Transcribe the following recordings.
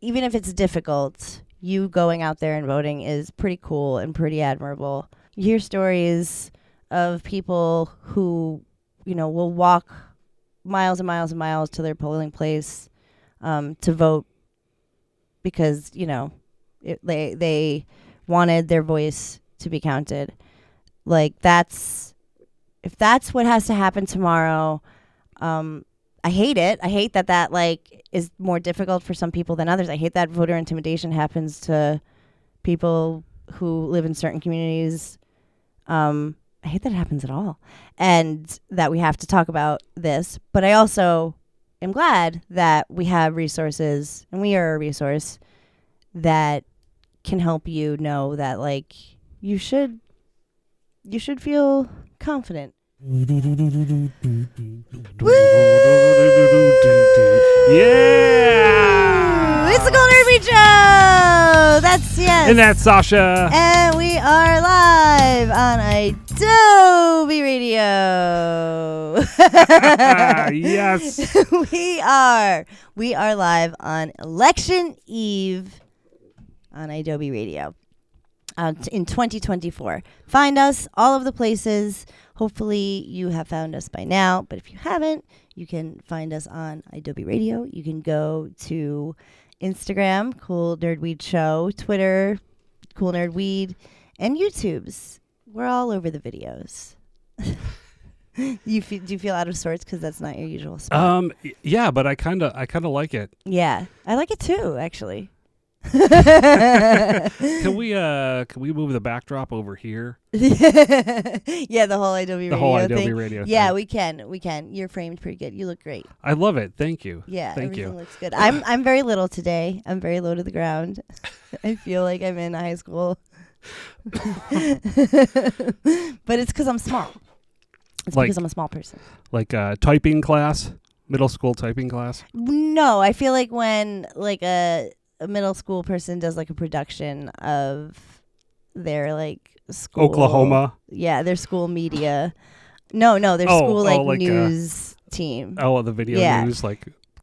even if it's difficult, you going out there and voting is pretty cool and pretty admirable. You hear stories of people who, will walk miles and miles and miles to their polling place to vote because, they wanted their voice to be counted. Like, if that's what has to happen tomorrow, I hate it. I hate that is more difficult for some people than others. I hate that voter intimidation happens to people who live in certain communities. I hate that it happens at all, and that we have to talk about this. But I also am glad that we have resources, and we are a resource that can help you know that you should feel confident. Yeah! It's the Idobi Radio! That's yes. And that's Sasha. And we are live on Idobi Radio. Yes. We are live on Election Eve on Idobi Radio in 2024. Find us all over the places. Hopefully you have found us by now, but if you haven't, you can find us on Idobi Radio. You can go to Instagram, Cool Nerd Weed Show, Twitter, Cool Nerd Weed, and YouTube's. We're all over the videos. Do you feel out of sorts because that's not your usual spot? Yeah, but I kind of like it. Yeah, I like it too, actually. Can we move the backdrop over here? Yeah, the whole Idobi Radio thing. Yeah, we can. You're framed pretty good. You look great. I love it. Thank you. Yeah, Thank you. everything looks good. I'm very little today. I'm very low to the ground. I feel like I'm in high school. But it's because I'm small. It's because I'm a small person. Like typing class, middle school typing class? No, I feel like when a middle school person does a production of their school. Oklahoma. Yeah, their school media. No, their school news team. Oh, the video news,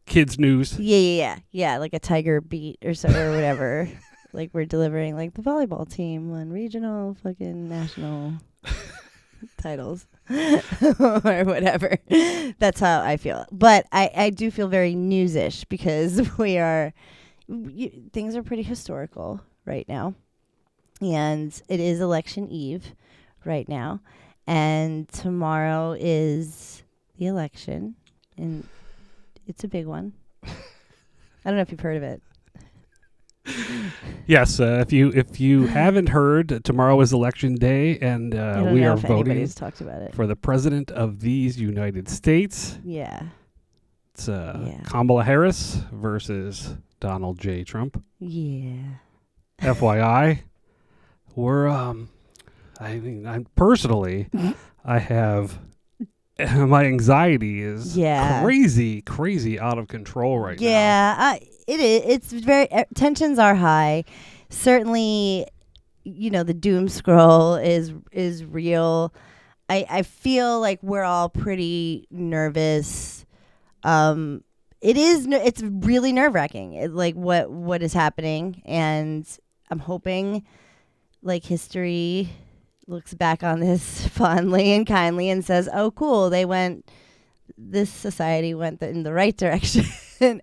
kids news. Yeah, like a Tiger Beat or whatever. We're delivering the volleyball team won regional fucking national titles or whatever. That's how I feel. But I do feel very newsish because things are pretty historical right now. And it is election eve right now. And tomorrow is the election. And it's a big one. I don't know if you've heard of it. Yes, if you haven't heard, tomorrow is election day, and we are voting talked about it. for the president of these United States. Yeah. It's Kamala Harris versus Donald J. Trump. Yeah. FYI, we're I'm personally, I have my anxiety is crazy out of control right now. Yeah, it is. It's very tensions are high. Certainly, the doom scroll is real. I feel like we're all pretty nervous. It's really nerve-wracking. What is happening, and I'm hoping history looks back on this fondly and kindly and says, "Oh, cool, this society went in the right direction,"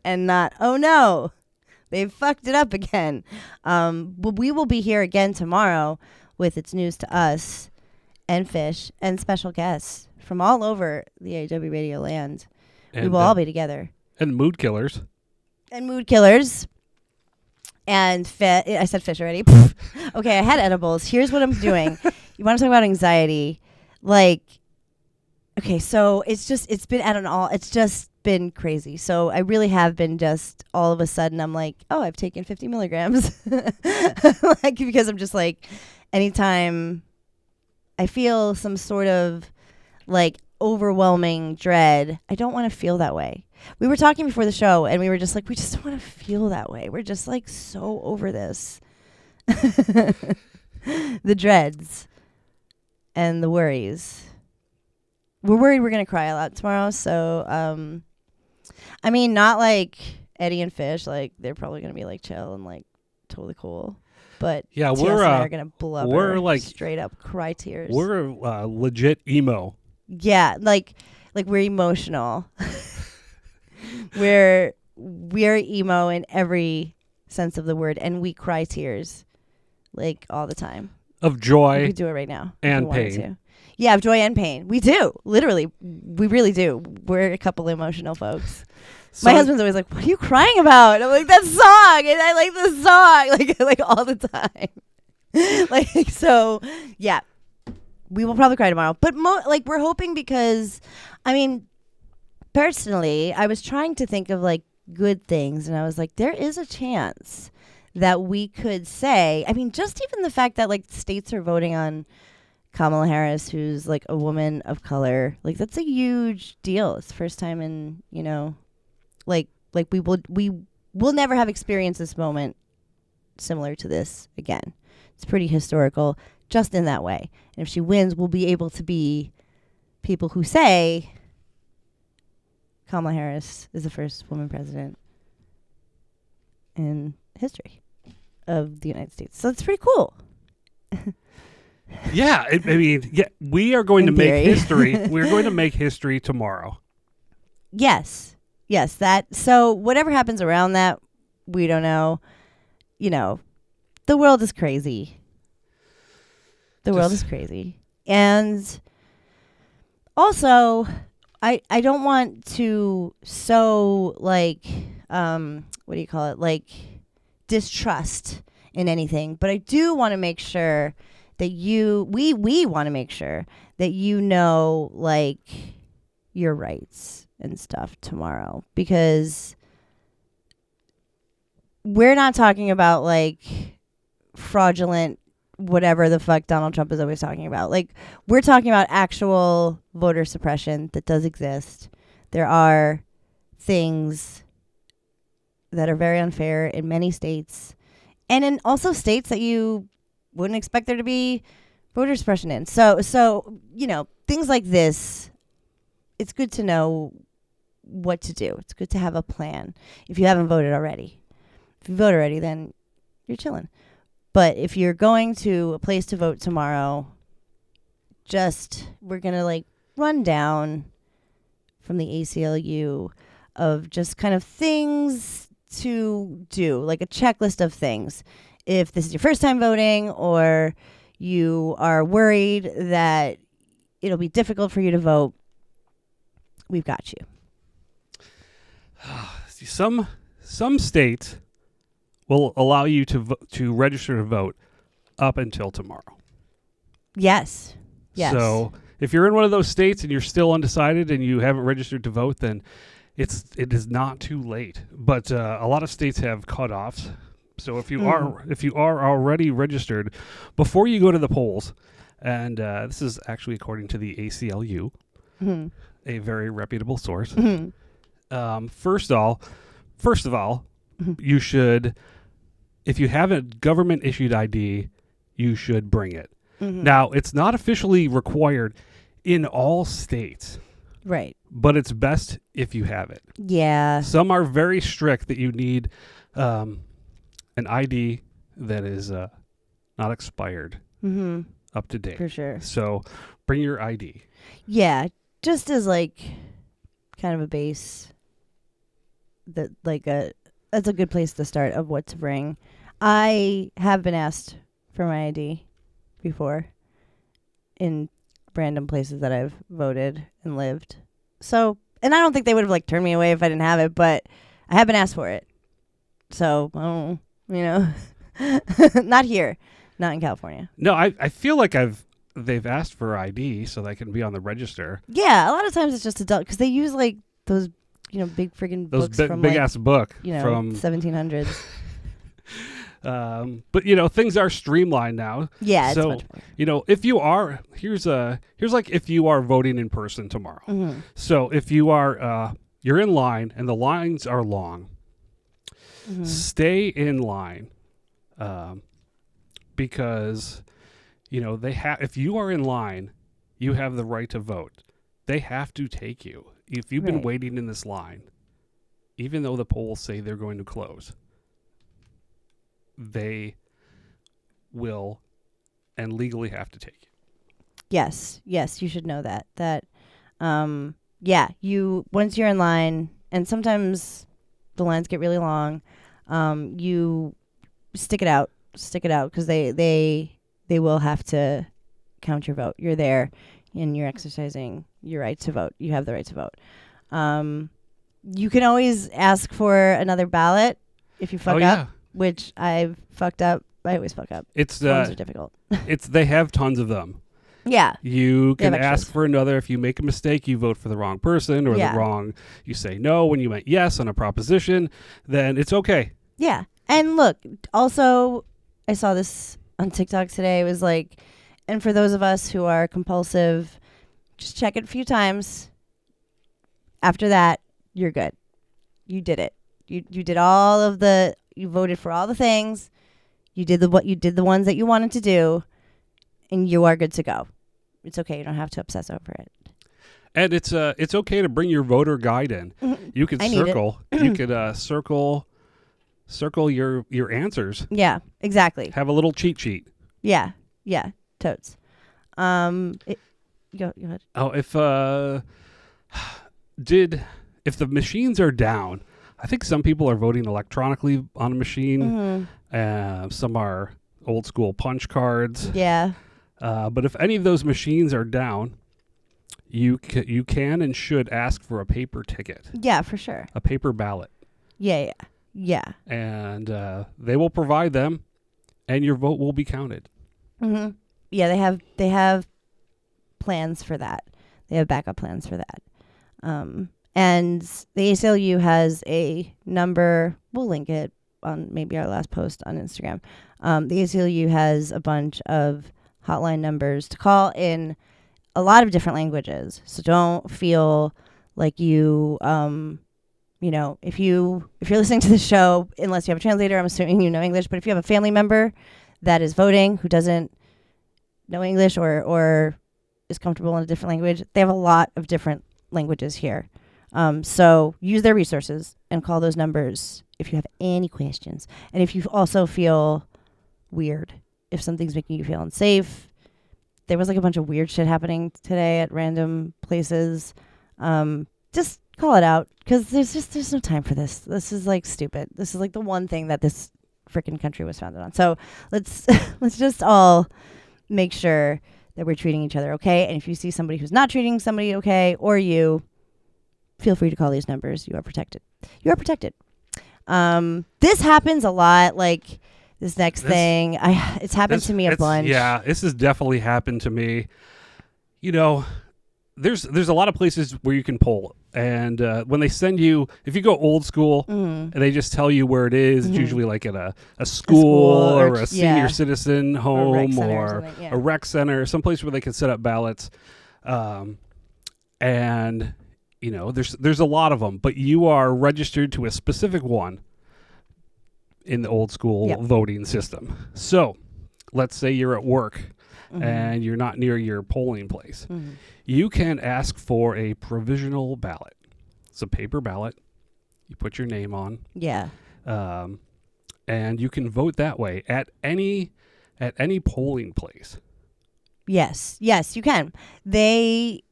and not, "Oh no, they've fucked it up again." But we will be here again tomorrow with It's News to Us and Fish and special guests from all over the Idobi Radio land. And we will all be together. And mood killers. And I said fish already. Okay, I had edibles. Here's what I'm doing. You want to talk about anxiety? Okay, so it's been crazy. So I really have been just all of a sudden I'm I've taken 50 milligrams. Because I'm just anytime I feel some sort of overwhelming dread, I don't want to feel that way. We were talking before the show and we were just we just don't want to feel that way. We're just so over this. The dreads and the worries. We're worried we're going to cry a lot tomorrow. So, not Eddie and Fish, like, they're probably going to be, like, chill and, like, totally cool. But yeah, TS and I are going to blubber. We're, like, straight up cry tears. We're legit emo. Yeah, like we're emotional. we're emo in every sense of the word, and we cry tears, like, all the time. Of joy. We could do it right now. And pain. Yeah, of joy and pain. We do. Literally. We really do. We're a couple emotional folks. My husband's always like, what are you crying about? I'm like, that song. And I like the song. Like all the time. Like, so, yeah. We will probably cry tomorrow. But, we're hoping because, I mean, personally, I was trying to think of, like, good things. And I was like, there is a chance that we could say, I mean, just even the fact that, like, states are voting on Kamala Harris, who's, like, a woman of color, like, that's a huge deal. It's the first time in, you know, like we will never have experienced this moment similar to this again. It's pretty historical just in that way. And if she wins, we'll be able to be people who say Kamala Harris is the first woman president in history of the United States. So it's pretty cool. Yeah, we are going to make history. We're going to make history tomorrow. Yes, that. So whatever happens around that, we don't know. You know, the world is crazy. The world is crazy. And also, I don't want to sow, like, what do you call it? Like, distrust in anything. But I do want to make sure that we want to make sure that you know, like, your rights and stuff tomorrow, because we're not talking about, like, fraudulent whatever the fuck Donald Trump is always talking about. Like, we're talking about actual voter suppression that does exist. There are things that are very unfair in many states, and in also states that you wouldn't expect there to be voter suppression in. So, you know, things like this, it's good to know what to do. It's good to have a plan if you haven't voted already. If you vote already, then you're chilling. But if you're going to a place to vote tomorrow, we're going to, like, run down from the ACLU of just kind of things to do, like a checklist of things. If this is your first time voting, or you are worried that it'll be difficult for you to vote, we've got you. Some states will allow you to register to vote up until tomorrow. Yes. So if you're in one of those states and you're still undecided and you haven't registered to vote, then it is not too late. But a lot of states have cutoffs. So if you are already registered, before you go to the polls, and this is actually according to the ACLU, a very reputable source. First of all, you should, if you have a government issued ID, you should bring it. Now, it's not officially required in all states. Right. But it's best if you have it. Yeah. Some are very strict that you need an ID that is not expired, up to date. For sure. So bring your ID. Yeah, just as, like, kind of a base, that's a good place to start of what to bring. I have been asked for my ID before in random places that I've voted and lived. So, and I don't think they would have, like, turned me away if I didn't have it, but I have been asked for it. So, you know, not here, not in California. No, I feel like they've asked for ID so they can be on the register. Yeah, a lot of times it's just adult, because they use, like, those, you know, big friggin' books from, big like, ass book, you know, from 1700s. But, you know, things are streamlined now. Yeah, so, it's much more. You know, if you are, here's like if you are voting in person tomorrow. So if you are, you're in line and the lines are long, stay in line, because, you know, if you are in line, you have the right to vote. They have to take you. If you've been waiting in this line, even though the polls say they're going to close, they will and legally have to take it. Yes, you should know that. You once you're in line, and sometimes the lines get really long, you stick it out because they will have to count your vote. You're there, and you're exercising your right to vote. You have the right to vote. You can always ask for another ballot if you fuck up, which I've fucked up. I always fuck up. Ones are difficult. They have tons of them. Yeah. You can ask for another. If you make a mistake, you vote for the wrong person or you say no when you meant yes on a proposition, then it's okay. Yeah. And look, also, I saw this on TikTok today. It was like, and for those of us who are compulsive, just check it a few times. After that, you're good. You did it. You did you voted for all the things. You did the ones that you wanted to do, and you are good to go. It's okay. You don't have to obsess over it. And it's okay to bring your voter guide in. You could circle. You could circle your answers. Yeah, exactly. Have a little cheat sheet. Yeah, totes. Go ahead. Oh, if the machines are down, I think some people are voting electronically on a machine. Some are old school punch cards. Yeah. But if any of those machines are down, you can and should ask for a paper ticket. Yeah, for sure. A paper ballot. Yeah. And they will provide them, and your vote will be counted. Mm-hmm. Yeah, they have plans for that. They have backup plans for that. And the ACLU has a number. We'll link it on maybe our last post on Instagram. The ACLU has a bunch of hotline numbers to call in a lot of different languages. So don't feel like you if you're listening to the show, unless you have a translator, I'm assuming you know English, but if you have a family member that is voting who doesn't know English or is comfortable in a different language, they have a lot of different languages here. So use their resources and call those numbers if you have any questions. And if you also feel weird, if something's making you feel unsafe, there was like a bunch of weird shit happening today at random places. Just call it out, because there's no time for this. This is like stupid. This is like the one thing that this freaking country was founded on. So let's just all make sure that we're treating each other okay. And if you see somebody who's not treating somebody okay, or you, feel free to call these numbers. You are protected. You are protected. This happens a lot. Like this next thing, it's happened to me a bunch. Yeah, this has definitely happened to me. You know, there's a lot of places where you can poll, and when they send you, if you go old school, and they just tell you where it is, it's usually like at a school or a senior citizen home or a rec center, someplace where they can set up ballots, and you know, there's a lot of them, but you are registered to a specific one in the old school voting system. So let's say you're at work and you're not near your polling place. You can ask for a provisional ballot. It's a paper ballot. You put your name on. Yeah. And you can vote that way at any polling place. Yes, you can. They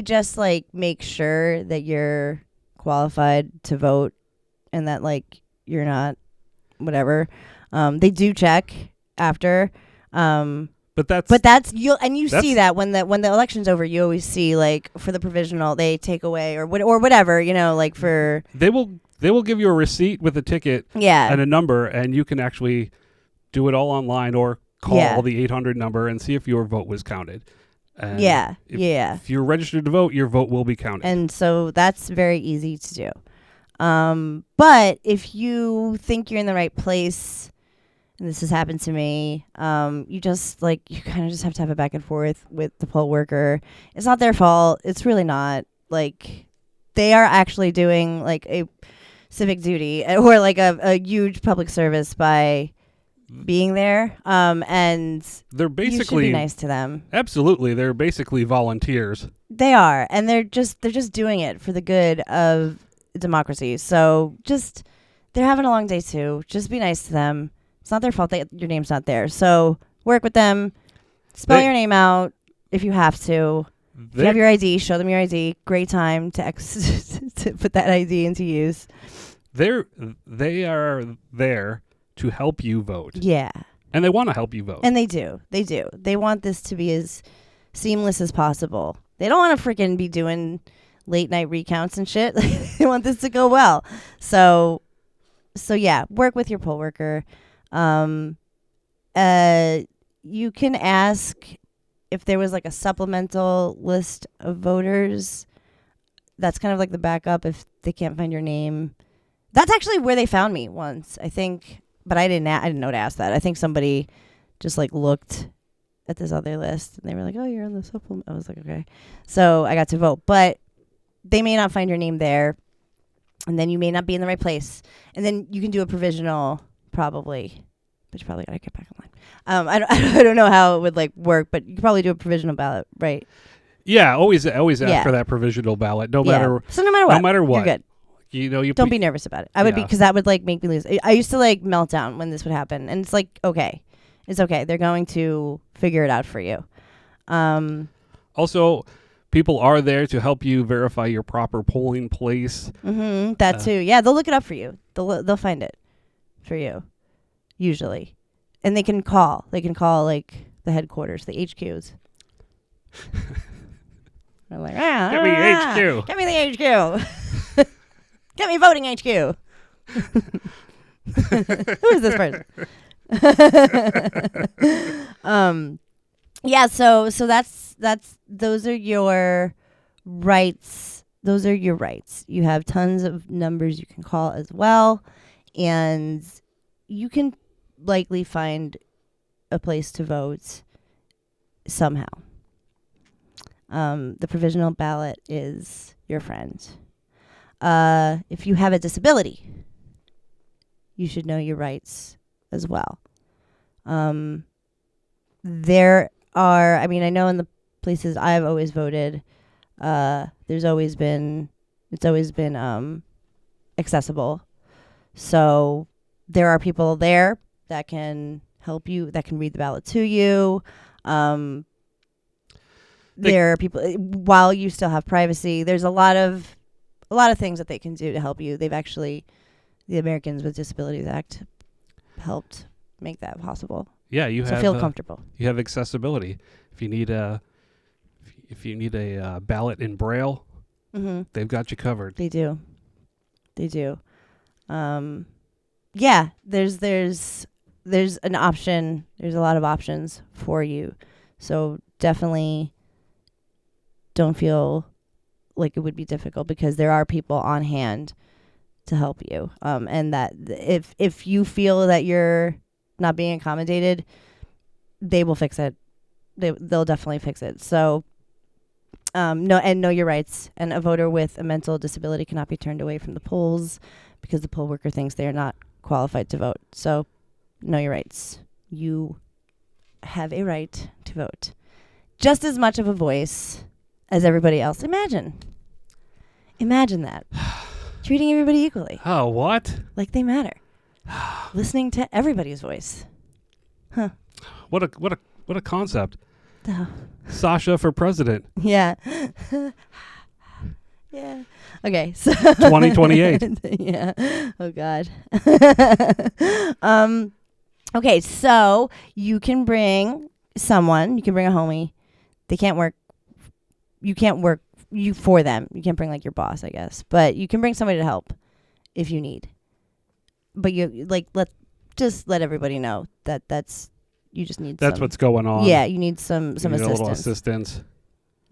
just like make sure that you're qualified to vote and that like you're not whatever. They do check after. But that's see that when the election's over, you always see like for the provisional they take away or whatever, you know, like for they will give you a receipt with a ticket and a number, and you can actually do it all online or call the 800 number and see if your vote was counted. And if you're registered to vote, your vote will be counted. And so that's very easy to do. But if you think you're in the right place, and this has happened to me, you kind of just have to have a back and forth with the poll worker. It's not their fault. It's really not. Like, they are actually doing like a civic duty or like a huge public service by being there, and they're basically, you should be nice to them. Absolutely, they're basically volunteers. They are, and they're just doing it for the good of democracy. So just, they're having a long day too. Just be nice to them. It's not their fault that your name's not there. So work with them. Spell your name out if you have to. If you have your ID, show them your ID. Great time to to put that ID into use. They are there to help you vote. Yeah. And they want to help you vote. And they do. They do. They want this to be as seamless as possible. They don't want to freaking be doing late night recounts and shit. They want this to go well. So yeah, work with your poll worker. You can ask if there was like a supplemental list of voters. That's kind of like the backup if they can't find your name. That's actually where they found me once, I think. But I didn't know to ask that. I think somebody just like looked at this other list and they were like, "Oh, you're on the supplement." I was like, "Okay." So I got to vote, but they may not find your name there, and then you may not be in the right place, and then you can do a provisional probably, but you probably gotta get back online. I don't know how it would like work, but you could probably do a provisional ballot, right? Yeah, always ask for that provisional ballot, no matter what. You're good. You don't be nervous about it. I would be, because that would like make me lose. I used to like melt down when this would happen, and it's like, okay, it's okay. They're going to figure it out for you. Also, people are there to help you verify your proper polling place. Mm-hmm, that too. Yeah, they'll look it up for you. They'll find it for you, usually, and they can call. They can call like the headquarters, the HQs. They're like, get me HQ. Get me the HQ. Get me voting HQ. Who is this person? Yeah, so that's those are your rights. Those are your rights. You have tons of numbers you can call as well, and you can likely find a place to vote somehow. The provisional ballot is your friend. If you have a disability, you should know your rights as well. There are, I know in the places I've always voted, it's always been accessible. So there are people there that can help you, that can read the ballot to you. There are people, while you still have privacy, there's a lot of things that they can do to help you. They've actually, the Americans with Disabilities Act helped make that possible. Yeah, so feel comfortable. You have accessibility. If you need a ballot in Braille, they've got you covered. They do. Yeah, there's an option. There's a lot of options for you. So definitely don't feel like it would be difficult, because there are people on hand to help you. And that if you feel that you're not being accommodated, they will fix it. They'll definitely fix it. So know your rights. And a voter with a mental disability cannot be turned away from the polls because the poll worker thinks they are not qualified to vote. So know your rights. You have a right to vote. Just as much of a voice as everybody else. Imagine that. Treating everybody equally. Oh, what? Like they matter. Listening to everybody's voice. Huh. What a concept. Sasha for president. Yeah. Yeah. Okay. So 2028. Yeah. Oh God. Okay, so you can bring someone, you can bring a homie. They can't work. You can't work for them. You can't bring like your boss, I guess. But you can bring somebody to help if you need. But you let everybody know that's you just need. That's what's going on. Yeah, you need some assistance. A little assistance.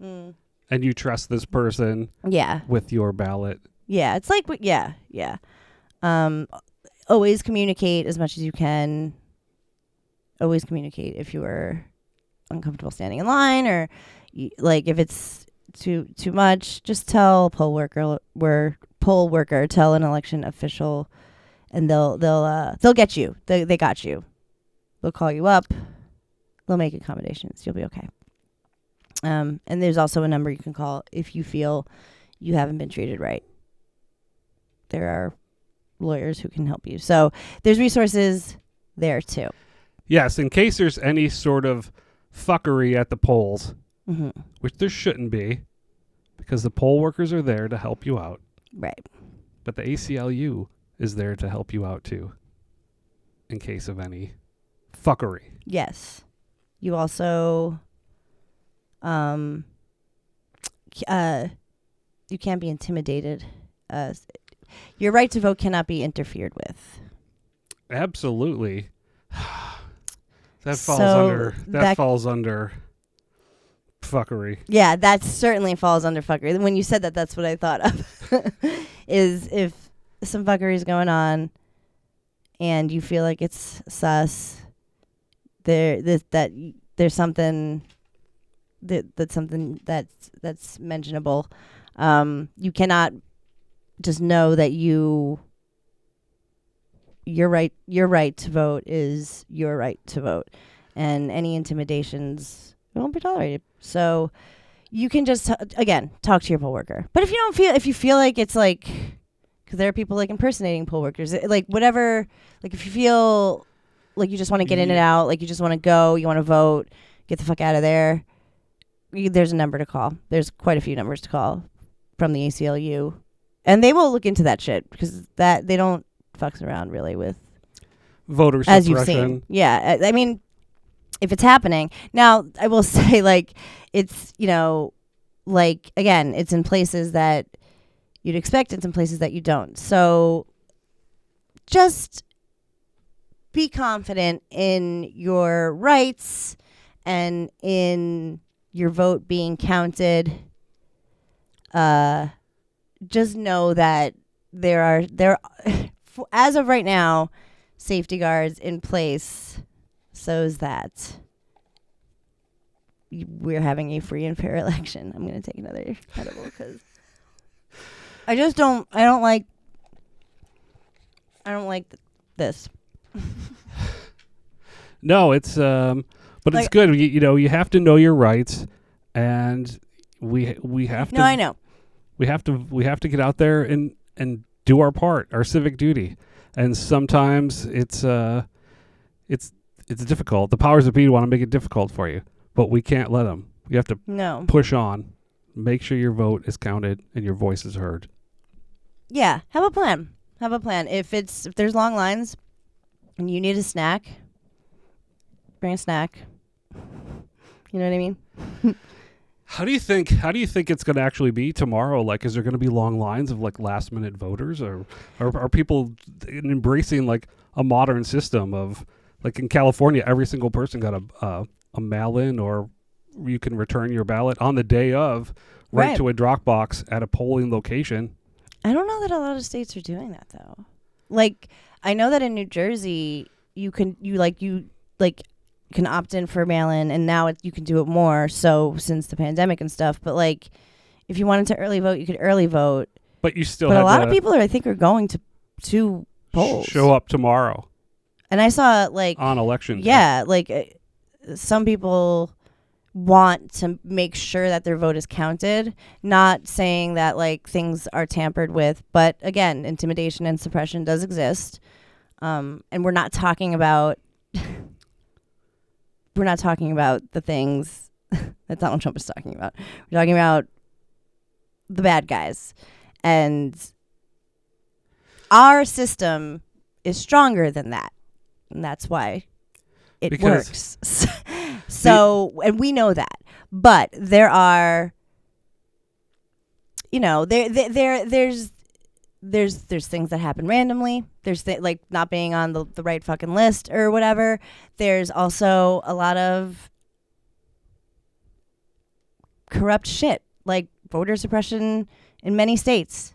And you trust this person. Yeah. With your ballot. Yeah, it's like yeah. Always communicate as much as you can. Always communicate if you are uncomfortable standing in line, or like if it's too much, just tell poll worker, tell an election official, and they'll get you. They got you. They'll call you up. They'll make accommodations. You'll be okay. And there's also a number you can call if you feel you haven't been treated right. there are lawyers who can help you. So there's resources there too. Yes, in case there's any sort of fuckery at the polls, Mm-hmm. which there shouldn't be, because the poll workers are there to help you out. Right. But the ACLU is there to help you out too, in case of any fuckery. Yes. You also, you can't be intimidated. Your right to vote cannot be interfered with. Absolutely. That falls under fuckery. Yeah, that certainly falls under fuckery. When you said that, that's what I thought of. Is if some fuckery is going on and you feel like it's sus, there's something that's mentionable. You cannot just know that your right to vote is your right to vote, and any intimidations won't be tolerated. So you can just again talk to your poll worker. But if you feel like it's like, because there are people like impersonating poll workers, like whatever, like if you feel like you just want to get in and out, like you just want to go, you want to vote, get the fuck out of there, there's a number to call. There's quite a few numbers to call from the ACLU, and they will look into that shit, because that they don't fucks around really with voter suppression. As you've seen. Yeah, I mean, if it's happening. Now, I will say, like, it's, like, again, it's in places that you'd expect, it's in places that you don't. So just be confident in your rights and in your vote being counted. Just know that there are as of right now, safety guards in place so that we're having a free and fair election. I'm going to take another edible because I don't like this. No, it's but like, it's good. You have to know your rights, and we have to. No, I know. We have to get out there and do our part, our civic duty. And sometimes it's difficult. The powers that be want to make it difficult for you, but we can't let them. We have to push on, make sure your vote is counted and your voice is heard. Yeah, have a plan. If there's long lines and you need a snack, bring a snack. You know what I mean? How do you think it's going to actually be tomorrow? Like, is there going to be long lines of like last minute voters, or are people embracing like a modern system of, like in California, every single person got a mail in, or you can return your ballot on the day of right to a drop box at a polling location? I don't know that a lot of states are doing that though. Like, I know that in New Jersey you can opt in for mail-in, and now you can do it more so since the pandemic and stuff. But like, if you wanted to early vote, you could early vote. But you still. But a lot of people I think are going to polls. Show up tomorrow. And I saw like on election day. Yeah, like some people want to make sure that their vote is counted. Not saying that like things are tampered with, but again, intimidation and suppression does exist. And we're not talking about. We're not talking about the things that Donald Trump is talking about. We're talking about the bad guys. And our system is stronger than that. And that's why it works. So, and we know that. But there are, there's things that happen randomly. There's like not being on the right fucking list or whatever. There's also a lot of corrupt shit, like voter suppression in many states.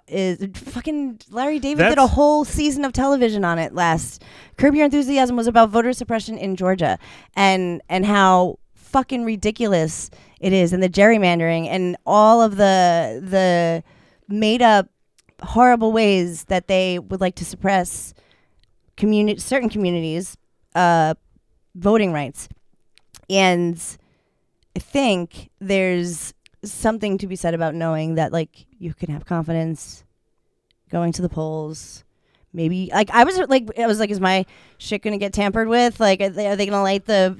Is fucking Larry David did a whole season of television on it last. Curb Your Enthusiasm was about voter suppression in Georgia and how fucking ridiculous it is, and the gerrymandering and all of the made up horrible ways that they would like to suppress certain communities' voting rights. And I think there's something to be said about knowing that like you can have confidence going to the polls. Maybe I was like, is my shit gonna get tampered with? Like, are they gonna light the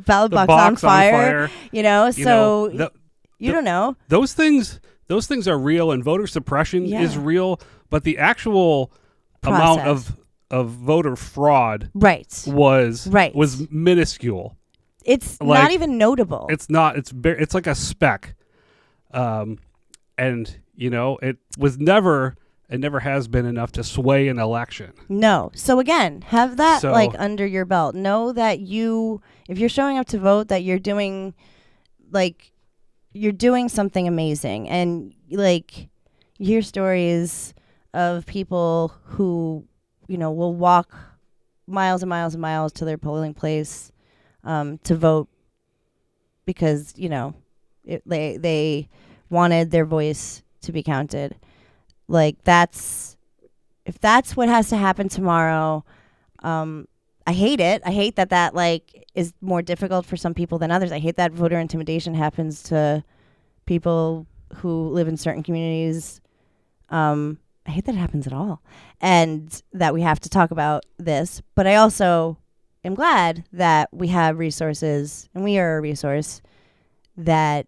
ballot box on fire? You don't know. Those things are real, and voter suppression is real, but the actual amount of voter fraud was minuscule. It's not even notable. It's not. It's like a speck, and it was never. It never has been enough to sway an election. No. So again, have that under your belt. Know that if you're showing up to vote, that you're doing something amazing. And you hear stories of people who, will walk miles and miles and miles to their polling place to vote because, they wanted their voice to be counted. If that's what has to happen tomorrow, I hate it. I hate that is more difficult for some people than others. I hate that voter intimidation happens to people who live in certain communities. I hate that it happens at all, and that we have to talk about this. But I also am glad that we have resources, and we are a resource that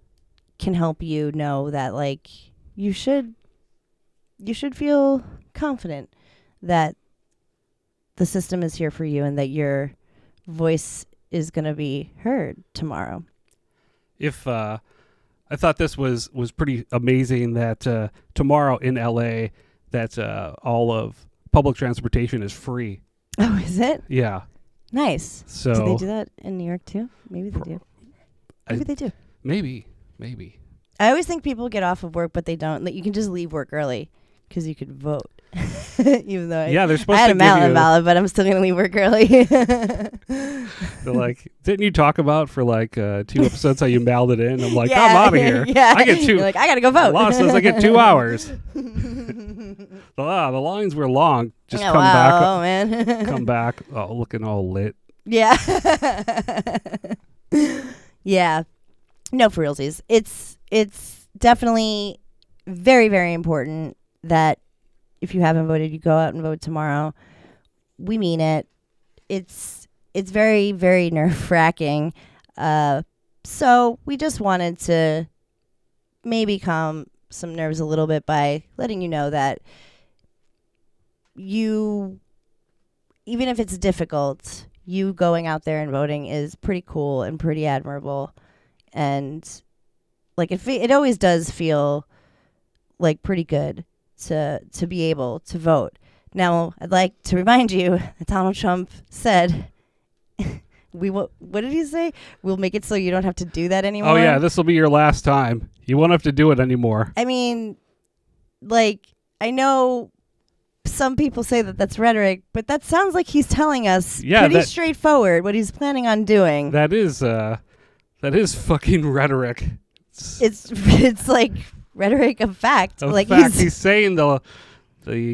can help you know that you should feel confident that the system is here for you and that your voice is going to be heard tomorrow. If I thought this was pretty amazing that tomorrow in LA that all of public transportation is free. Oh, is it? Yeah. Nice. So do they do that in New York too? Maybe they do. Maybe they do. Maybe. I always think people get off of work, but they don't. You can just leave work early. Because you could vote, even though they're supposed I had to a mail-in ballot, but I'm still gonna leave work early. They're didn't you talk about for 2 episodes how you mailed it in? I'm like, I'm out of here. Yeah, I get 2. You're like, I gotta go vote. The law says I get 2 hours. The lines were long. Just come back. Oh man, come back. Oh, looking all lit. Yeah. Yeah. No, for realsies. It's definitely very, very important that if you haven't voted, you go out and vote tomorrow. We mean it. It's very, very nerve-wracking. So we just wanted to maybe calm some nerves a little bit by letting you know that even if it's difficult, you going out there and voting is pretty cool and pretty admirable. And it always does feel pretty good to be able to vote. Now, I'd like to remind you that Donald Trump said, what did he say? We'll make it so you don't have to do that anymore. Oh, yeah, this will be your last time. You won't have to do it anymore. I mean, I know some people say that that's rhetoric, but that sounds like he's telling us pretty straightforward what he's planning on doing. That is fucking rhetoric. It's like rhetoric of fact. He's saying the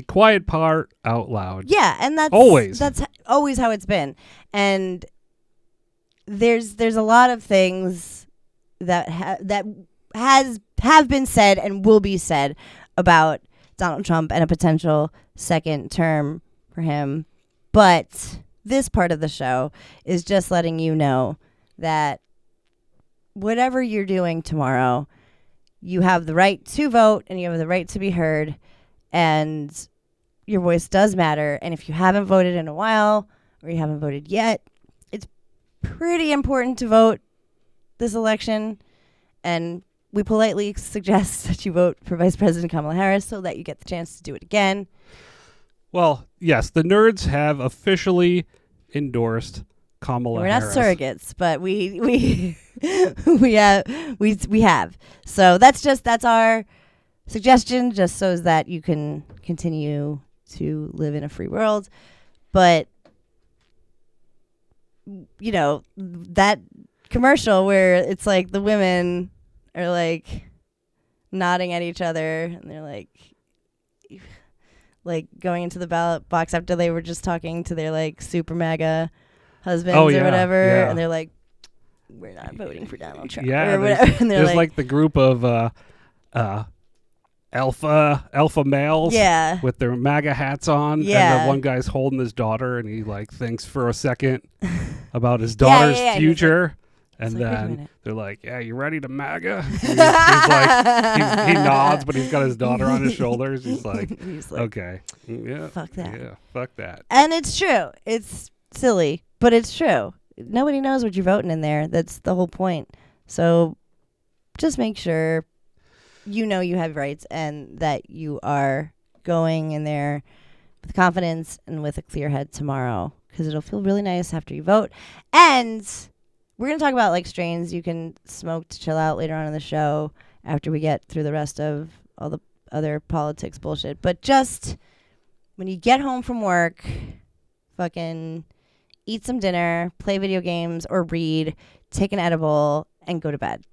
quiet part out loud. Yeah, and that's always how it's been. And there's a lot of things that have been said and will be said about Donald Trump and a potential second term for him. But this part of the show is just letting you know that whatever you're doing tomorrow, you have the right to vote and you have the right to be heard, and your voice does matter. And if you haven't voted in a while or you haven't voted yet, it's pretty important to vote this election. And we politely suggest that you vote for Vice President Kamala Harris so that you get the chance to do it again. Well, yes, the nerds have officially endorsed Kamala Harris. We're not surrogates, but we have. So that's our suggestion, just so that you can continue to live in a free world. But that commercial where it's like the women are nodding at each other and they're going into the ballot box after they were just talking to their super MAGA husbands or whatever, and they're like, we're not voting for Donald Trump or whatever. And there's the group of alpha males Yeah. with their MAGA hats on. Yeah. And then one guy's holding his daughter and he like thinks for a second about his daughter's future. And then they're like, yeah, you ready to MAGA? He's like, he nods, but he's got his daughter on his shoulders. He's like, okay. Yeah. Fuck that. Yeah, fuck that. And it's true. It's silly, but it's true. Nobody knows what you're voting in there. That's the whole point. So just make sure you know you have rights and that you are going in there with confidence and with a clear head tomorrow, because it'll feel really nice after you vote. And we're going to talk about like strains you can smoke to chill out later on in the show after we get through the rest of all the other politics bullshit. But just when you get home from work, fucking eat some dinner, play video games or read, take an edible and go to bed.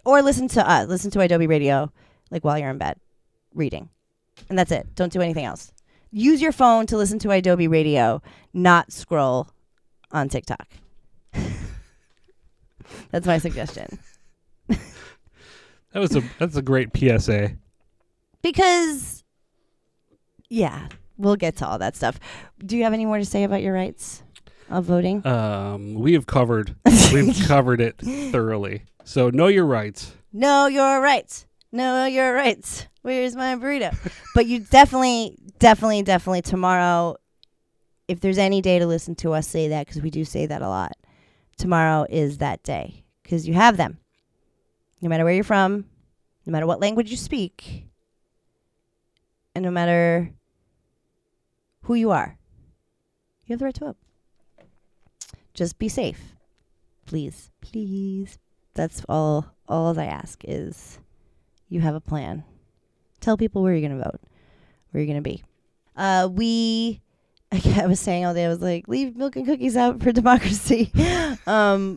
Or listen to Idobi Radio like while you're in bed reading. And that's it. Don't do anything else. Use your phone to listen to Idobi Radio, not scroll on TikTok. That's my suggestion. That's a great PSA. Because, yeah, we'll get to all that stuff. Do you have any more to say about your rights of voting? We've covered it thoroughly. So know your rights. Know your rights. Know your rights. Where's my burrito? But you definitely tomorrow, if there's any day to listen to us say that, because we do say that a lot, tomorrow is that day, because you have them. No matter where you're from, no matter what language you speak, and no matter who you are, you have the right to vote. Just be safe. Please. Please. That's all I ask is you have a plan. Tell people where you're going to vote, where you're going to be. I was saying all day, I was like, leave milk and cookies out for democracy.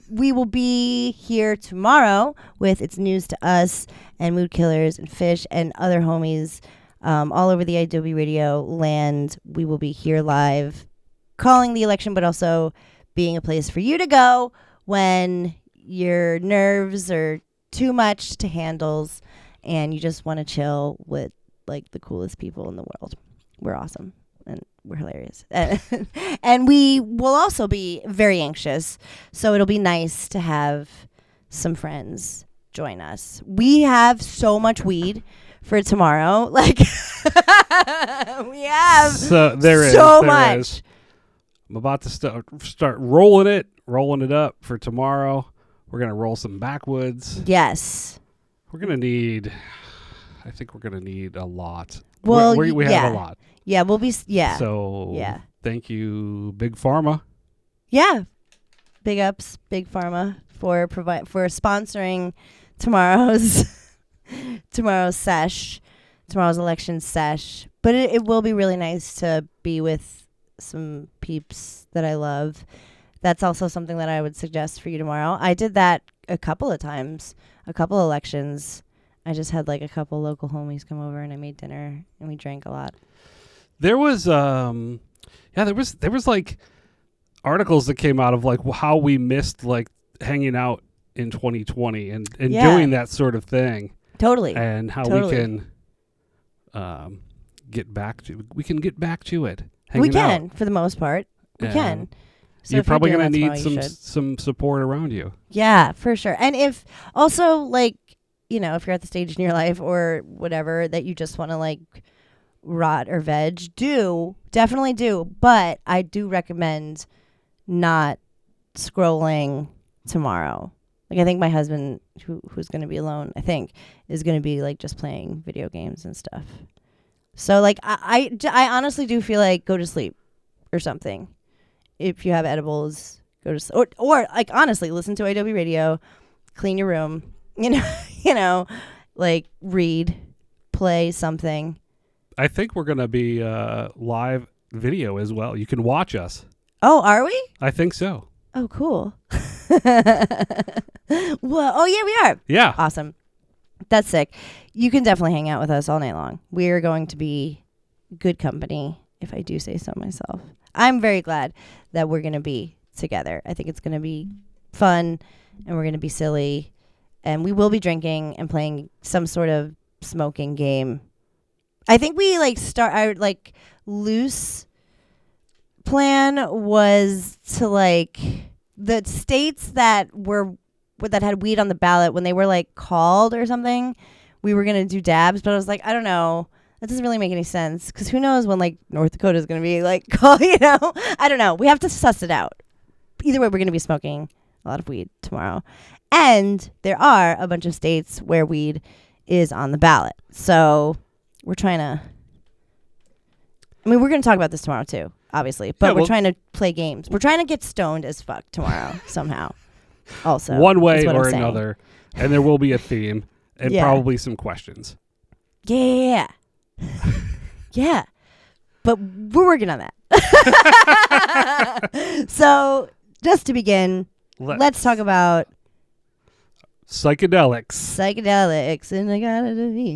We will be here tomorrow with It's News to Us and Mood Killers and Fish and other homies all over the Idobi Radio land. We will be here live calling the election, but also being a place for you to go when your nerves are too much to handles and you just want to chill with like the coolest people in the world. We're awesome and we're hilarious. And we will also be very anxious, so it'll be nice to have some friends join us. We have so much weed for tomorrow. Like we have so much. I'm about to start rolling it up for tomorrow. We're going to roll some backwoods. Yes. I think we're going to need a lot. Well, we have a lot. Yeah, we'll be, yeah. So, yeah. Thank you, Big Pharma. Yeah. Big ups, Big Pharma, for sponsoring tomorrow's sesh, tomorrow's election sesh. But it will be really nice to be with some peeps that I love. That's also something that I would suggest for you tomorrow. I did that a couple of times, a couple elections. I just had like a couple local homies come over and I made dinner and we drank a lot. There was there was like articles that came out of like how we missed like hanging out in 2020 and doing that sort of thing. Totally. And how we can get back to it. We can, for the most part. We can. So you're probably going to need some support around you. Yeah, for sure. And if also like, you know, if you're at the stage in your life or whatever that you just want to like rot or veg, definitely do. But I do recommend not scrolling tomorrow. Like I think my husband, who's going to be alone, I think, is going to be like just playing video games and stuff. So like I honestly do feel like go to sleep or something. If you have edibles, go to sleep. Or like honestly, listen to Idobi Radio, clean your room, you know, like read, play something. I think we're going to be live video as well. You can watch us. Oh, are we? I think so. Oh, cool. Well, oh yeah, we are. Yeah. Awesome. That's sick. You can definitely hang out with us all night long. We're going to be good company, if I do say so myself. I'm very glad that we're going to be together. I think it's going to be fun and we're going to be silly and we will be drinking and playing some sort of smoking game I think we our loose plan was to the states that had weed on the ballot when they were called or something. We were gonna do dabs, but I was like, I don't know. That doesn't really make any sense because who knows when North Dakota is gonna be called. I don't know. We have to suss it out. Either way, we're gonna be smoking a lot of weed tomorrow, and there are a bunch of states where weed is on the ballot. So we're trying to. I mean, we're gonna talk about this tomorrow too, obviously, but we're trying to play games. We're trying to get stoned as fuck tomorrow somehow. Also, one way or another, and there will be a theme and probably some questions. Yeah. Yeah. But we're working on that. So, just to begin, let's talk about psychedelics. Psychedelics. And I gotta be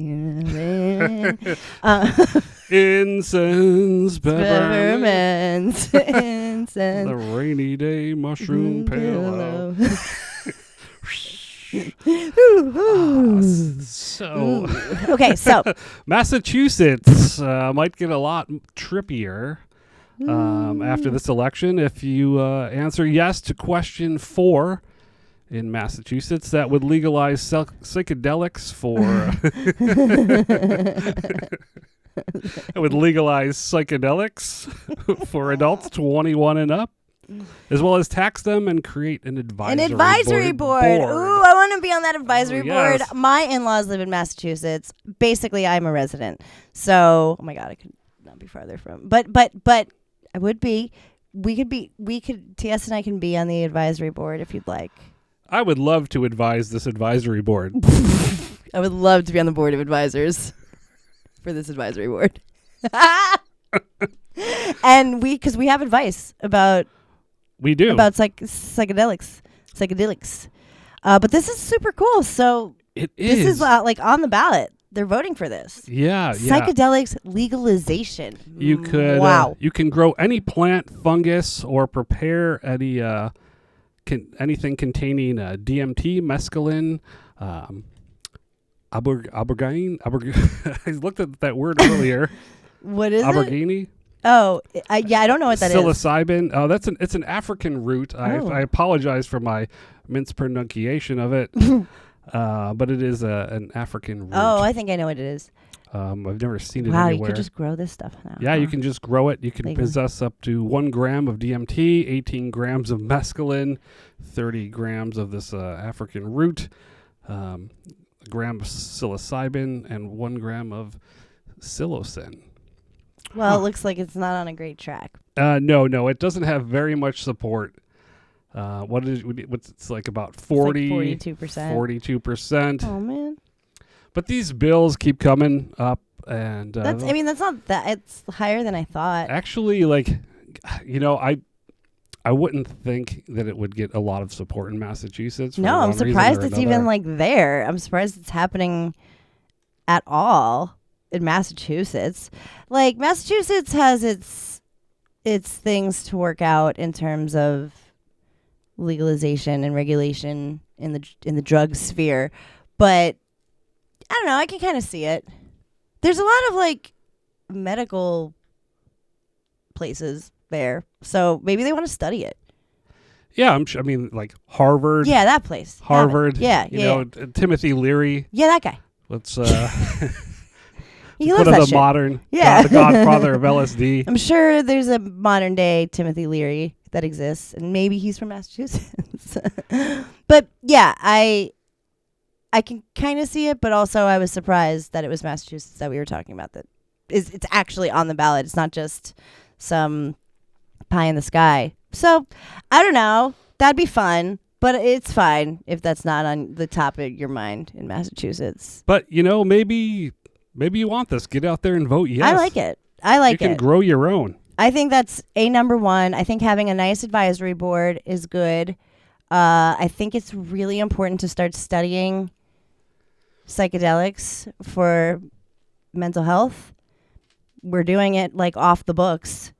incense, peppermint. Incense. The rainy day mushroom pillow. So Massachusetts might get a lot trippier after this election. If you answer yes to question 4 in Massachusetts, that would legalize psychedelics for it would legalize psychedelics for adults 21 and up, as well as tax them and create an advisory board. Ooh, I want to be on that advisory board. My in-laws live in Massachusetts. Basically, I'm a resident. So, oh my God, I could not be farther from. But I would be. We could. TS and I can be on the advisory board if you'd like. I would love to advise this advisory board. I would love to be on the board of advisors for this advisory board. And because we have advice about. We do. About psychedelics. But this is super cool. So it is. This is on the ballot. They're voting for this. Yeah. Psychedelics legalization. You could. Wow. You can grow any plant, fungus, or prepare any anything containing DMT, mescaline, aubergine. I looked at that word earlier. What is aubergine? Oh, I don't know what that Psilocybin. Oh, it's an African root. I apologize for my mispronunciation of it, but it is an African root. Oh, I think I know what it is. I've never seen it anywhere. Wow, you could just grow this stuff now. Yeah, you can just grow it. You can possess up to 1 gram of DMT, 18 grams of mescaline, 30 grams of this African root, a gram of psilocybin, and 1 gram of psilocin. Well, it looks like it's not on a great track. No, it doesn't have very much support. It's like about 42%. 42%. Oh man! But these bills keep coming up, and that's not that. It's higher than I thought. Actually, I wouldn't think that it would get a lot of support in Massachusetts. No, I'm surprised it's even there. I'm surprised it's happening at all in Massachusetts. Massachusetts has its things to work out in terms of legalization and regulation in the drug sphere, but I don't know. I can kind of see it. There's a lot of medical places there, so maybe they want to study it. Yeah, I'm sure. I mean, Harvard. Yeah, that place. Harvard. Yeah, Timothy Leary. Yeah, that guy. Let's he loves that shit. Modern. Yeah, the godfather of LSD. I'm sure there's a modern day Timothy Leary that exists, and maybe he's from Massachusetts. But yeah, I can kind of see it, but also I was surprised that it was Massachusetts that we were talking about. It's actually on the ballot. It's not just some pie in the sky. So I don't know. That'd be fun, but it's fine if that's not on the top of your mind in Massachusetts. But maybe you want this. Get out there and vote yes. I like it. You can grow your own. I think that's number one. I think having a nice advisory board is good. I think it's really important to start studying psychedelics for mental health. We're doing it off the books,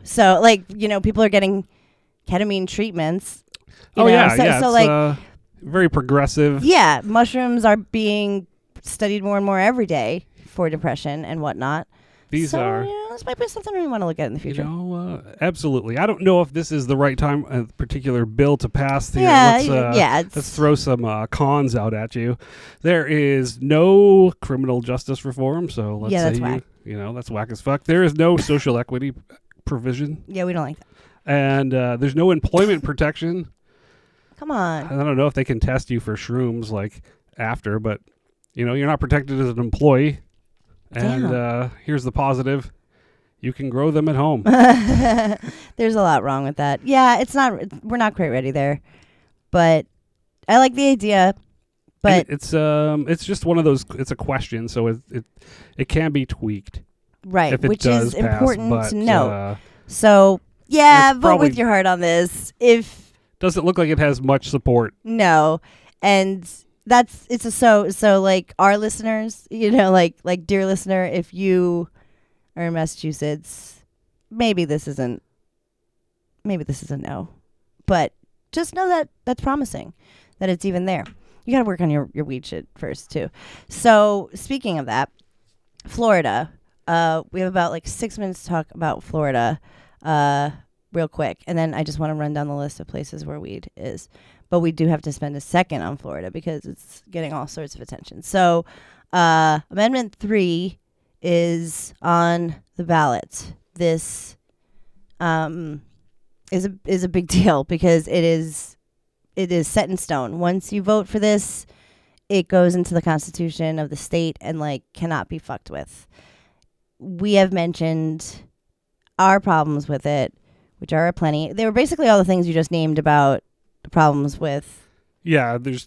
So people are getting ketamine treatments. It's very progressive. Yeah, mushrooms are being studied more and more every day for depression and whatnot. These are... this might be something we want to look at in the future. Absolutely. I don't know if this is the right time, a particular bill to pass here. Let's throw some cons out at you. There is no criminal justice reform, so let's say that's whack. That's whack as fuck. There is no social equity provision. Yeah, we don't like that. And there's no employment protection. Come on. I don't know if they can test you for shrooms after, but you're not protected as an employee. And here's the positive. You can grow them at home. There's a lot wrong with that. Yeah, we're not quite ready there. But I like the idea. But it's just one of those, it's a question, so it can be tweaked. Right, which is important to note. So, vote with your heart on this. Doesn't look like it has much support. No. And like our listeners, like dear listener, if you are in Massachusetts, maybe this is a no, but just know that that's promising, that it's even there. You got to work on your weed shit first too. So speaking of that, Florida, we have about 6 minutes to talk about Florida, real quick. And then I just want to run down the list of places where weed is. But we do have to spend a second on Florida because it's getting all sorts of attention. So Amendment 3 is on the ballot. This is a big deal because it is set in stone. Once you vote for this, it goes into the Constitution of the state and cannot be fucked with. We have mentioned our problems with it, which are plenty. They were basically all the things you just named about the problems with. Yeah, there's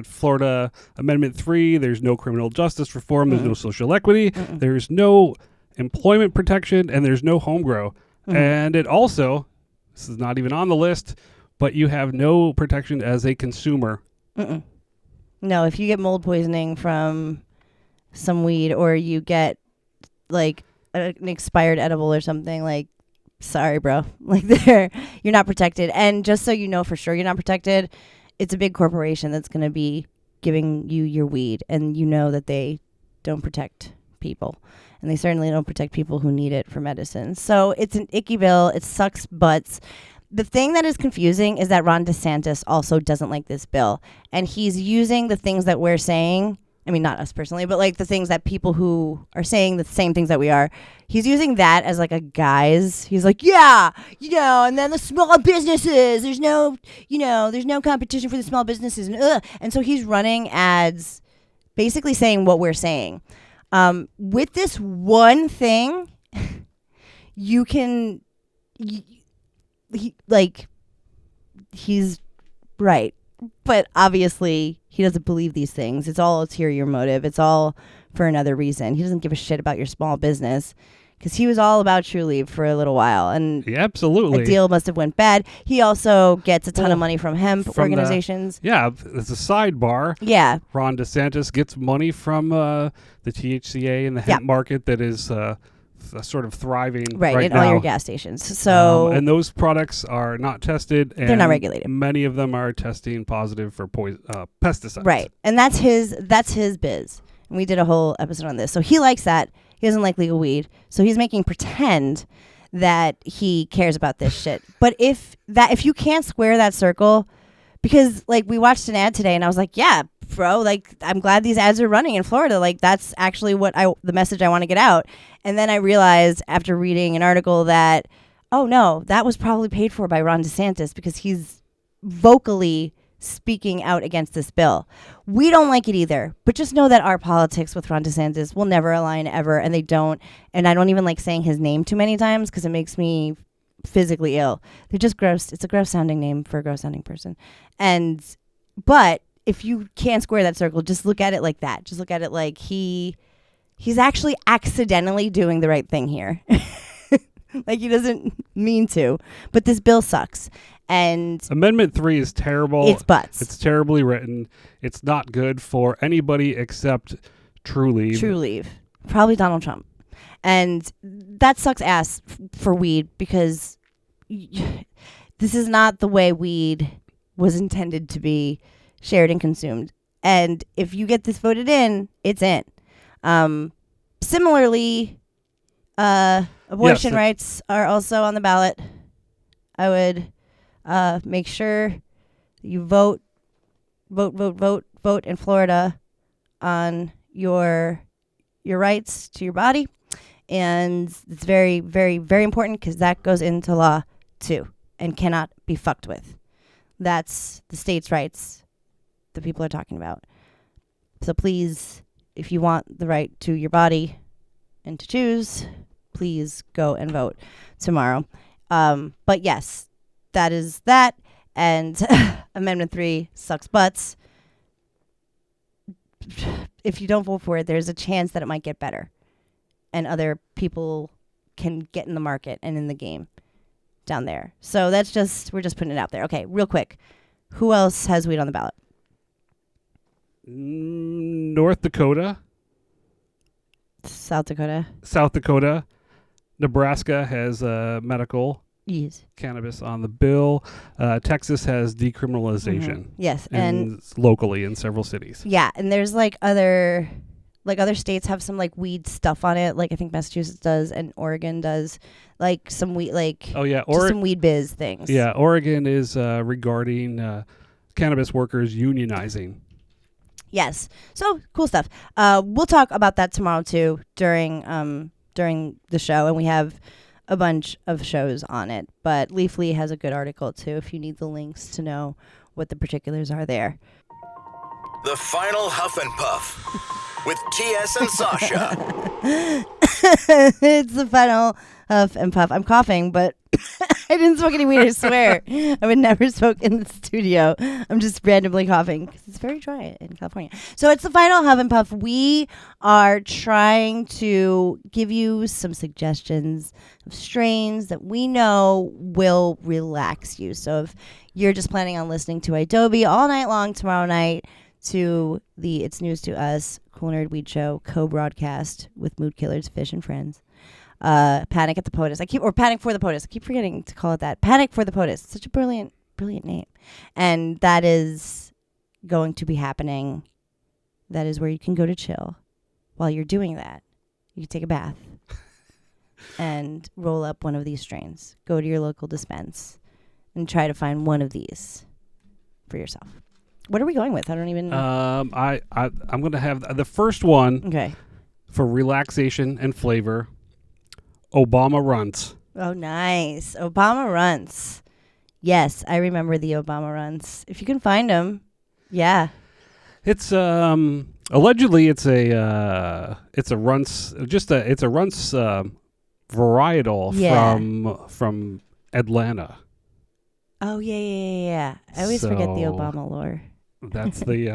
Florida Amendment 3. There's no criminal justice reform. There's no social equity. There's no employment protection, and there's no home grow. And it also, this is not even on the list, but you have no protection as a consumer. No, if you get mold poisoning from some weed, or you get an expired edible or something, sorry, bro. You're not protected. And just so you know for sure you're not protected, it's a big corporation that's going to be giving you your weed. And you know that they don't protect people. And they certainly don't protect people who need it for medicine. So it's an icky bill. It sucks butts. The thing that is confusing is that Ron DeSantis also doesn't like this bill. And he's using the things that we're saying. I mean, not us personally, but the things that people who are saying the same things that we are, he's using that as a guise. He's and then the small businesses, there's no competition for the small businesses. And so he's running ads basically saying what we're saying. With this one thing, he's right. But obviously, he doesn't believe these things. It's all ulterior motive. It's all for another reason. He doesn't give a shit about your small business because he was all about Trulieve for a little while. And absolutely, the deal must have went bad. He also gets a ton of money from hemp organizations. It's a sidebar. Yeah. Ron DeSantis gets money from the THCA and the hemp market that is sort of thriving right now. All your gas stations. So and those products are not tested. And they're not regulated. Many of them are testing positive for pesticides. Right, and that's his biz. And we did a whole episode on this. So he likes that. He doesn't like legal weed. So he's making pretend that he cares about this shit. But if you can't square that circle, because we watched an ad today and I was like, yeah, bro, I'm glad these ads are running in Florida. That's actually the message I want to get out. And then I realized after reading an article that, oh no, that was probably paid for by Ron DeSantis because he's vocally speaking out against this bill. We don't like it either, but just know that our politics with Ron DeSantis will never align ever, and they don't. And I don't even like saying his name too many times because it makes me physically ill. They're just gross. It's a gross sounding name for a gross sounding person. But if you can't square that circle, just look at it like that. Just look at it like he's actually accidentally doing the right thing here. He doesn't mean to, but this bill sucks. And Amendment 3 is terrible. It's butts. It's terribly written. It's not good for anybody except Trulieve. Trulieve. Probably Donald Trump. And that sucks ass for weed because this is not the way weed was intended to be shared and consumed. And if you get this voted in, it's in. Similarly, abortion rights are also on the ballot. I would make sure you vote in Florida on your rights to your body. And it's very, very, very important because that goes into law too and cannot be fucked with. That's the states' rights that people are talking about. So please, if you want the right to your body and to choose, please go and vote tomorrow. But yes, that is that. And Amendment 3 sucks butts. If you don't vote for it, there's a chance that it might get better. And other people can get in the market and in the game down there. So we're just putting it out there. Okay, real quick. Who else has weed on the ballot? North Dakota. South Dakota. South Dakota. Nebraska has Yes. cannabis on the bill. Texas has decriminalization. Yes, and locally in several cities. Yeah, and there's other states have some weed stuff on it. I think Massachusetts does and Oregon does some weed some weed biz things. Yeah, Oregon is regarding cannabis workers unionizing. Yes. So cool stuff. We'll talk about that tomorrow too during the show, and we have a bunch of shows on it. But Leafly has a good article too if you need the links to know what the particulars are there. The final Huff and Puff with TS and Sasha. It's the final Huff and Puff. I'm coughing, but I didn't smoke any weed, I swear. I would never smoke in the studio. I'm just randomly coughing because it's very dry in California. So it's the final Huff and Puff. We are trying to give you some suggestions of strains that we know will relax you. So if you're just planning on listening to Idobi all night long tomorrow night, to the It's News to Us Cool Nerd Weed Show co-broadcast with Mood Killers, Fish and Friends. Panic at the POTUS. Panic for the POTUS. I keep forgetting to call it that. Panic for the POTUS. Such a brilliant name. And that is going to be happening. That is where you can go to chill. While you're doing that, you can take a bath and roll up one of these strains. Go to your local dispense and try to find one of these for yourself. What are we going with? I don't even know. I'm going to have the first one. Okay. For relaxation and flavor. Obama Runts. Oh, nice. Obama Runts. Yes, I remember the Obama Runts. If you can find them, yeah. It's allegedly it's a Runts varietal from Atlanta. Oh yeah. I always forget the Obama lore. That's the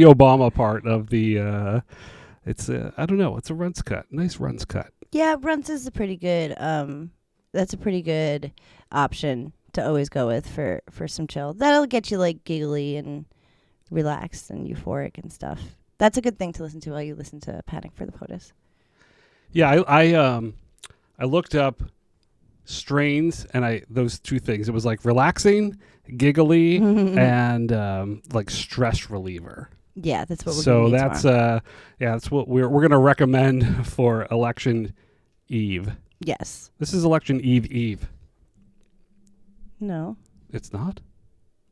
Obama part of the. It's I don't know. It's a Runts cut. Nice Runts cut. Yeah, Runts is a pretty good. That's a pretty good option to always go with for some chill. That'll get you giggly and relaxed and euphoric and stuff. That's a good thing to listen to while you listen to Panic for the POTUS. Yeah, I looked up strains and those two things. It was relaxing, giggly, and stress reliever. Yeah, that's what we're so gonna need that's tomorrow. That's what we're gonna recommend for election eve. Yes. This is election eve. No. It's not?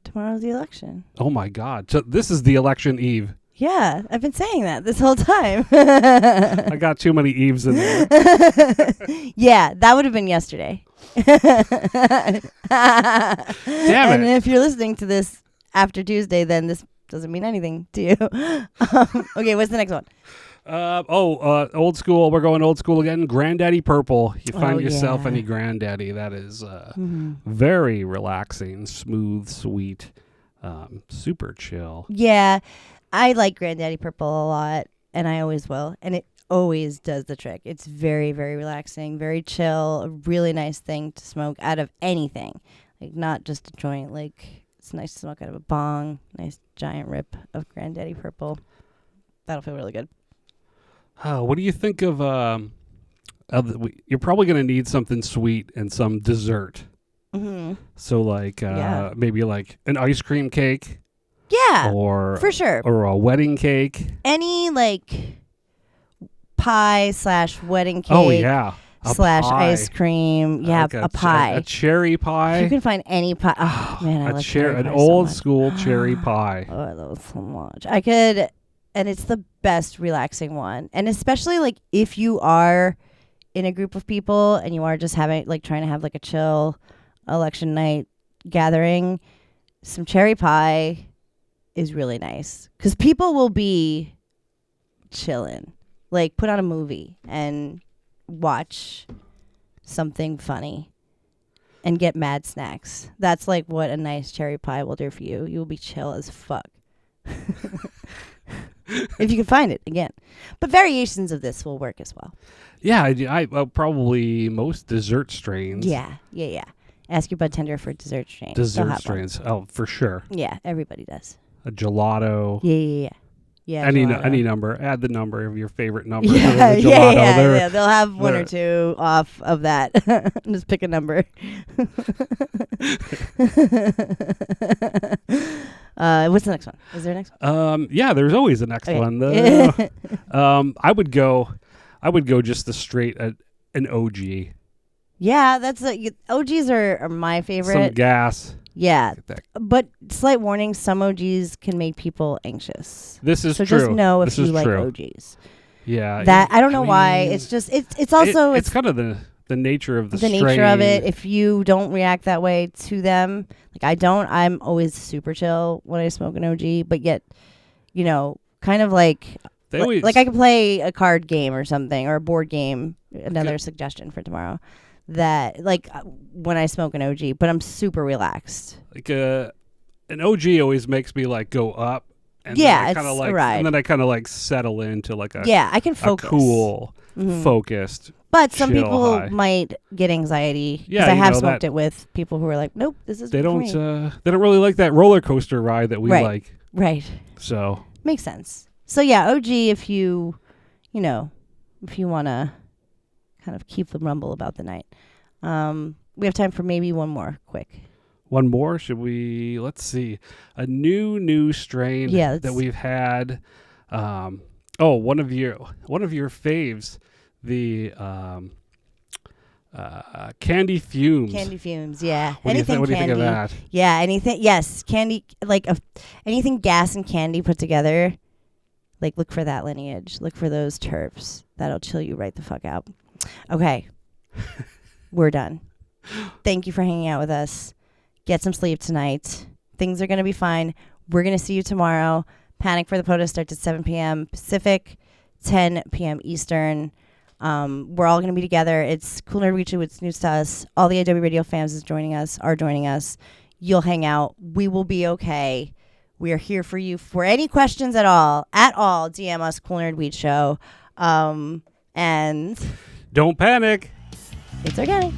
Tomorrow's the election. Oh my God. So this is the election eve. Yeah, I've been saying that this whole time. I got too many eves in there. Yeah, that would have been yesterday. Damn it. And if you're listening to this after Tuesday, then this doesn't mean anything to you. Okay, what's the next one? Old school. We're going old school again. Granddaddy Purple. You find yourself yeah. any Granddaddy. That is very relaxing, smooth, sweet, super chill. Yeah, I like Granddaddy Purple a lot, and I always will. And it always does the trick. It's very, very relaxing, very chill, a really nice thing to smoke out of anything. Not just a joint. It's nice to smoke out of a bong. Nice giant rip of Granddaddy Purple. That'll feel really good. What do you think of you're probably going to need something sweet and some dessert. Mm-hmm. So maybe an ice cream cake. Yeah, or for sure. Or a wedding cake. Any pie / wedding cake. Oh yeah. / ice cream. Yeah, Like a pie. A cherry pie. You can find any pie. Oh man, I love cherry an pie old so much. school cherry pie. Oh, I love it so much. I could, and it's the best relaxing one. And especially like if you are in a group of people and you are just having like trying to have like a chill election night gathering, some cherry pie is really nice because people will be chilling, like put on a movie and watch something funny and get mad snacks. That's like what a nice cherry pie will do for you. You will be chill as fuck. If you can find it again. But variations of this will work as well. Yeah, I probably most dessert strains. Yeah. Ask your budtender for dessert strains. Dessert strains. Oh, for sure. Yeah, everybody does. A gelato. Yeah. Any number. Add the number of your favorite number. Yeah, to the gelato. yeah. They'll have one or two off of that. Just pick a number. What's the next one? Is there a next one? Yeah, there's always a next one. I would go just the straight an OG. Yeah, that's OGs are my favorite. Some gas. Yeah, but slight warning: some OGs can make people anxious. This is so true. Just know if this you is like true. OGs. Yeah, that I don't know why. It's just it's also it's kind of the nature of the strain. nature of it. If you don't react that way to them, like I don't, I'm always super chill when I smoke an OG. But yet, kind of like like I could play a card game or something or a board game. Another suggestion for tomorrow. That like when I smoke an OG, but I'm super relaxed. Like an OG always makes me like go up, and it's then a ride. And then I kind of like settle into like I can focus, cool, focused. But some people high. Might get anxiety. Yeah, I have smoked it with people who are like, nope, this is. They don't really like that roller coaster ride that we like. Right. So makes sense. So yeah, OG. If you want to kind of keep the rumble about the night. We have time for maybe one more quick. One more? Should we? Let's see. A new strain that we've had. One of your faves, the candy fumes. Candy fumes, yeah. What do you think of that? Yeah, anything. Yes, candy. Like anything gas and candy put together. Like look for that lineage. Look for those terps. That'll chill you right the fuck out. Okay. We're done. Thank you for hanging out with us. Get some sleep tonight. Things are going to be fine. We're going to see you tomorrow. Panic for the POTUS starts at 7 p.m. Pacific, 10 p.m. Eastern. We're all going to be together. It's Cool Nerd Weekly. It's news to us. All the Idobi Radio fans are joining us. You'll hang out. We will be okay. We are here for you. For any questions at all, DM us, Cool Nerd Weed Show. And don't panic. It's organic.